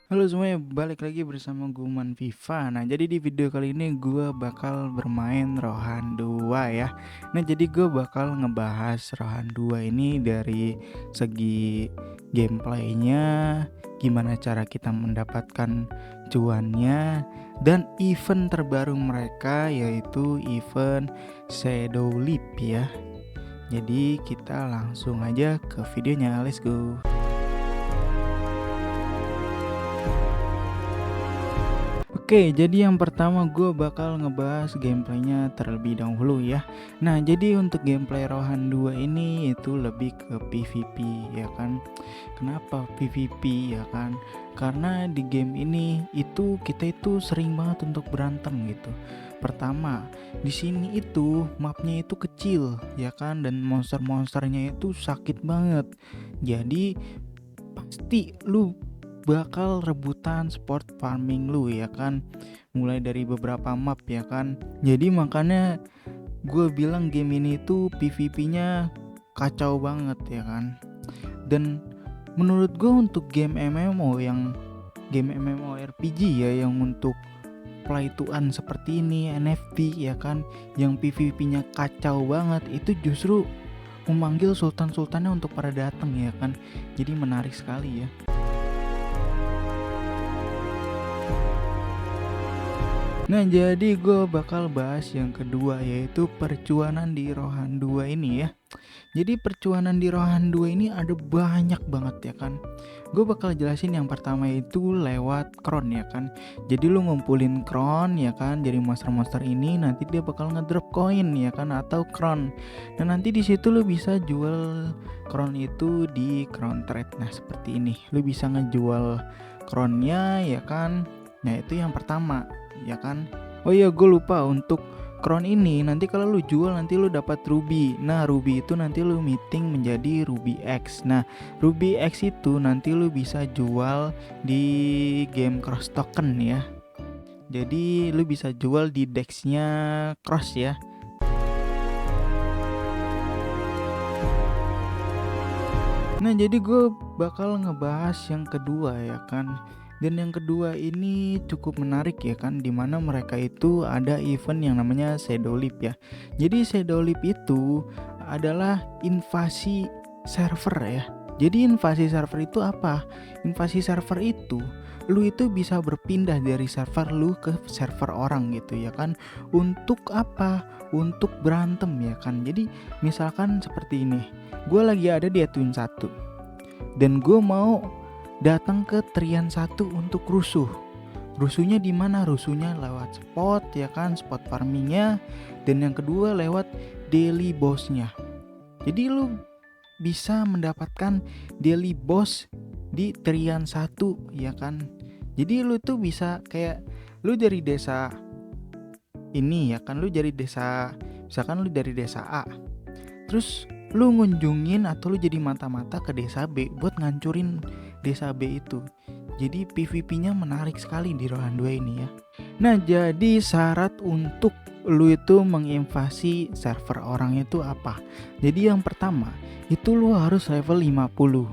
Halo semuanya, balik lagi bersama Guman Viva. Nah, jadi di video kali ini gue bakal bermain Rohan 2 ya. Nah, jadi gue bakal ngebahas Rohan 2 ini dari segi gameplaynya, gimana cara kita mendapatkan cuannya, dan event terbaru mereka yaitu event Shadow Leap ya. Jadi kita langsung aja ke videonya, let's go. Oke, jadi yang pertama gue bakal ngebahas gameplaynya terlebih dahulu ya. Nah, jadi untuk gameplay Rohan 2 ini itu lebih ke PvP ya kan. Kenapa PvP ya kan? Karena di game ini itu kita itu sering banget untuk berantem gitu. Pertama, di sini itu mapnya itu kecil ya kan, dan monster-monsternya itu sakit banget. Jadi pasti lu bakal rebutan sport farming lu ya kan, mulai dari beberapa map ya kan. Jadi makanya gue bilang game ini tuh PvP nya kacau banget ya kan. Dan menurut gue untuk game MMORPG ya, yang untuk play to earn seperti ini, NFT ya kan, yang PvP nya kacau banget, itu justru memanggil sultan-sultannya untuk pada datang ya kan. Jadi menarik sekali ya. Nah, jadi gue bakal bahas yang kedua, yaitu percuanan di Rohan 2 ini ya. Jadi percuanan di Rohan 2 ini ada banyak banget ya kan. Gue bakal jelasin yang pertama itu lewat crown ya kan. Jadi lu ngumpulin crown ya kan, jadi monster-monster ini nanti dia bakal ngedrop koin ya kan, atau crown. Dan nanti di situ lu bisa jual crown itu di crown trade. Nah, seperti ini. Lu bisa ngejual crownnya ya kan. Nah, itu yang pertama ya kan. Oh iya, gue lupa, untuk crown ini nanti kalau lu jual nanti lu dapat ruby. Nah, ruby itu nanti lu meeting menjadi ruby X. Nah, ruby X itu nanti lu bisa jual di game cross token ya. Jadi lu bisa jual di dexnya cross ya. Nah, jadi gue bakal ngebahas yang kedua ya kan. Dan yang kedua ini cukup menarik ya kan, dimana mereka itu ada event yang namanya Shadow Leap ya. Jadi Shadow Leap itu adalah invasi server ya. Jadi invasi server itu apa? Invasi server itu lu itu bisa berpindah dari server lu ke server orang gitu ya kan. Untuk apa? Untuk berantem ya kan. Jadi misalkan seperti ini, gue lagi ada di Edwin 1 dan gue mau datang ke Trian 1 untuk rusuh. Rusuhnya di mana? Rusuhnya lewat spot ya kan, spot farmingnya. Dan yang kedua lewat daily bossnya. Jadi lu bisa mendapatkan daily boss di Trian 1 ya kan. Jadi lu tuh bisa kayak lu dari desa ini ya kan, lu dari desa, misalkan lu dari desa A, terus lu ngunjungin atau lu jadi mata-mata ke desa B buat ngancurin desa B itu. Jadi PvP-nya menarik sekali di Rohan 2 ini ya. Nah, jadi syarat untuk lu itu menginvasi server orang itu apa? Jadi yang pertama itu lu harus level 50.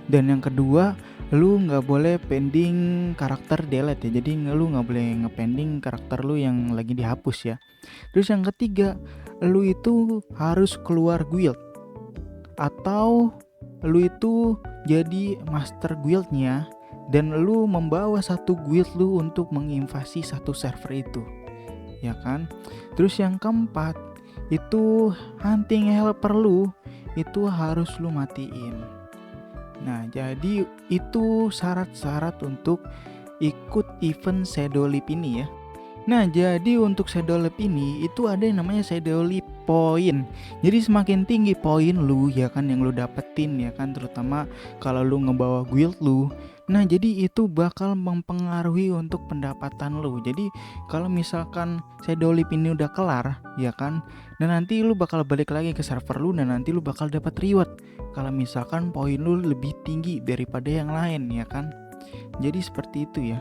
Dan yang kedua, lu nggak boleh pending karakter delete ya. Jadi lu nggak boleh ngepending karakter lu yang lagi dihapus ya. Terus yang ketiga, lu itu harus keluar guild, atau lu itu jadi master guildnya dan lu membawa satu guild lu untuk menginvasi satu server itu ya kan. Terus yang keempat itu hunting helper lu itu harus lu matiin. Nah, jadi itu syarat-syarat untuk ikut event Shadow Leap ini ya. Nah, jadi untuk Shadow Leap ini itu ada yang namanya Shadow Leap Point. Jadi semakin tinggi poin lu ya kan yang lu dapetin ya kan, terutama kalau lu ngebawa guild lu. Nah, jadi itu bakal mempengaruhi untuk pendapatan lu. Jadi kalau misalkan Shadow Leap ini udah kelar ya kan, dan nanti lu bakal balik lagi ke server lu dan nanti lu bakal dapat reward kalau misalkan poin lu lebih tinggi daripada yang lain ya kan. Jadi seperti itu ya.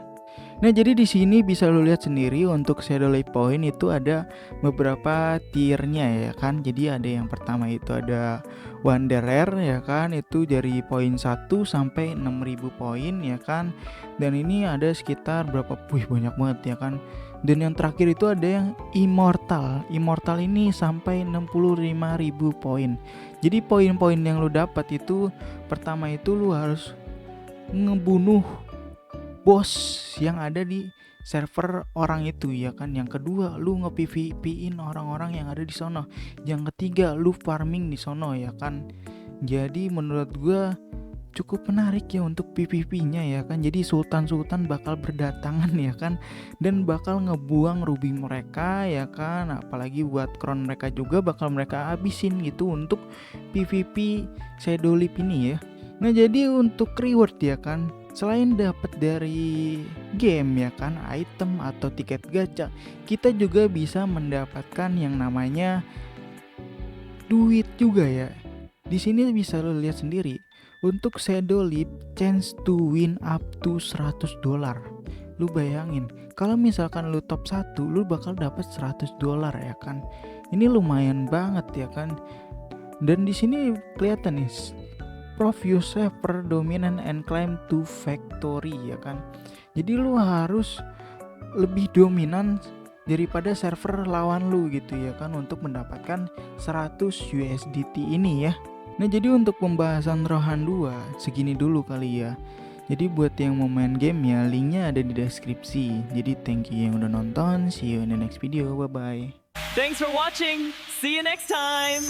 Nah, jadi di sini bisa lu lihat sendiri untuk Shadow Leap Point itu ada beberapa tiernya ya kan. Jadi ada yang pertama itu ada Wanderer ya kan, itu dari poin 1 sampai 6.000 poin ya kan. Dan ini ada sekitar berapa? Banyak banget ya kan. Dan yang terakhir itu ada yang Immortal. Immortal ini sampai 65.000 poin. Jadi poin-poin yang lu dapat itu pertama itu lu harus ngebunuh bos yang ada di server orang itu ya kan. Yang kedua lu nge-PVP-in orang-orang yang ada di sono. Yang ketiga lu farming di sono ya kan. Jadi menurut gua cukup menarik ya untuk PVP-nya ya kan. Jadi sultan-sultan bakal berdatangan ya kan, dan bakal ngebuang ruby mereka ya kan. Apalagi buat crown mereka juga bakal mereka habisin gitu untuk PVP Shadow Leap ini ya. Nah, jadi untuk reward ya kan, selain dapat dari game ya kan, item atau tiket gacha, kita juga bisa mendapatkan yang namanya duit juga ya. Di sini bisa lo lihat sendiri. Untuk Shadow Leap chance to win up to $100. Lu bayangin, kalau misalkan lu top 1, lu bakal dapat $100 ya kan. Ini lumayan banget ya kan. Dan di sini kelihatan nih, prove yourself per dominant and climb to factory ya kan. Jadi lu harus lebih dominan daripada server lawan lu gitu ya kan, untuk mendapatkan 100 USDT ini ya. Nah, jadi untuk pembahasan Rohan 2 segini dulu kali ya. Jadi buat yang mau main game ya, linknya ada di deskripsi. Jadi thank you yang udah nonton. See you in the next video. Bye bye. Thanks for watching. See you next time.